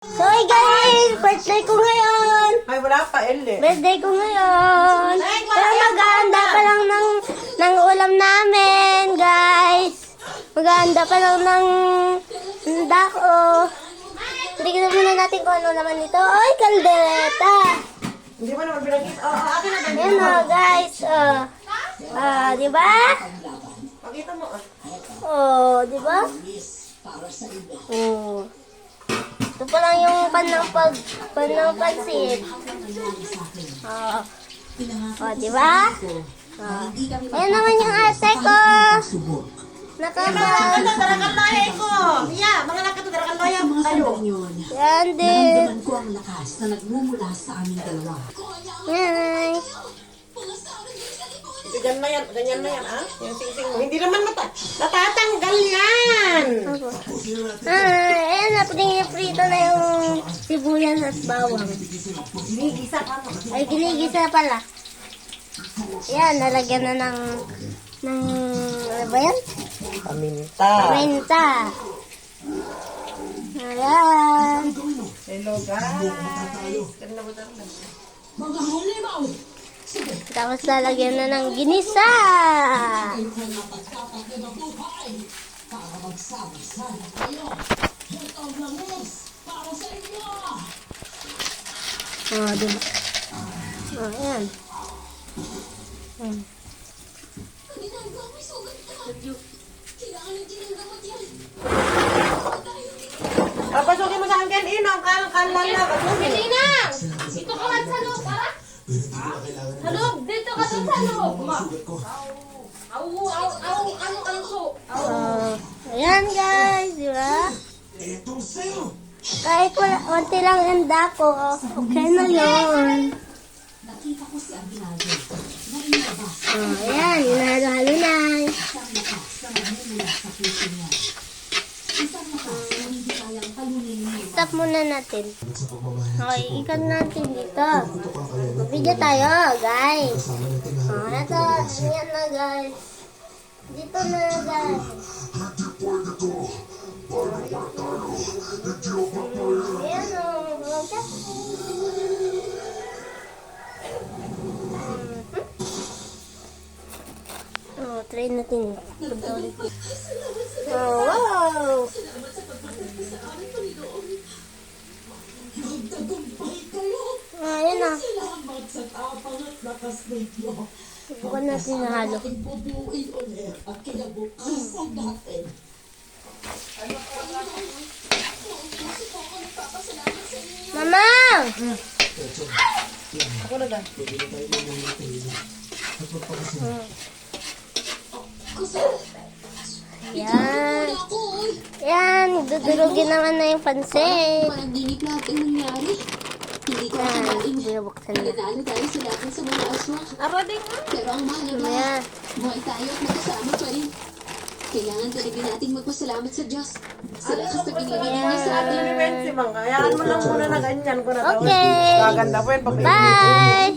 So, hey guys! Birthday ko ngayon! Ay, wala pa, Eli. Birthday ko ngayon! Pero mag-aanda pa lang ng ulam namin, guys! Mag-aanda pa lang ng dako. Tignan muna natin kung ano naman dito. Ay, kaldereta! Hindi mo naman binagis. Akin na ganyan. Ayan o, guys. Di ba? Pakita mo. Di ba? Ito pa lang yung pan ng pansit. Di ba? Ayan naman yung ate ko. Nakabal. Darakan lahi ko. Iya, mga nakatudarakan lahi. Ayo. Yan din. Naramdaman ko ang lakas na nagmumula sa aming dalawa. Yan. Ganyan na yan, ha? Yung sing-sing mo. Hindi naman natatanggal yan. Ayan na, prito na yung sibuyas at bawang. Ginigisa ka mo. Ay, ginigisa pala. Yan, nalagyan na ng ano ba yan? Paminta. Kwenta. Ayan. Hello, guys. Mga halimaw! Tapos lalagyan na ng ginisa. Para magsama-sama kayo. Ito ang langis para sa inyo! Diba? Ayan. Pasukin mo sa akin, Ino. Kalang lang. Pasukin. Ninang! Dito ka man sa loob, para? Sa loob! Dito ka dun sa loob! Ano so? Ayan guys, di ba? Kahit konti lang yung dako, okay na yun. Nakita ko si Aguinaldo na inilabas Ayan, hinahalo-halo na. isang lakas na nagmumula sa puso niya. Isang lakas na hindi kayang talunin niya. Stop muna natin. Okay, ikan natin dito. Mag-video tayo, guys. Ito, yan na guys. Dito na guys. Ayan o. Try natin. Wow! Nagtagumpay kayo! Ayan na. Salamat sa tapang at lakas ninyo. Bukan natin nahalo. Ibubuin ulit ang kinabukasan natin. Mama! Ako na dyan. Yan. Yan, dudurugin naman na yung pansit. Panaginip lahat ang nangyari. Hindi ko Yan, akalain. binubuksan na. Nanalo tayo sa laban sa mga aswang. Aroding nga. Pero ang mahalaga, Ayan. buhay tayo at magkasama pa rin. Kailangan talaga nating magpasalamat sa Diyos. Sa lakas na binibigay niya sa atin. Si Mang, hayaan mo lang muna na ganyan ko na. Okay. Gaganda po yun. Bye!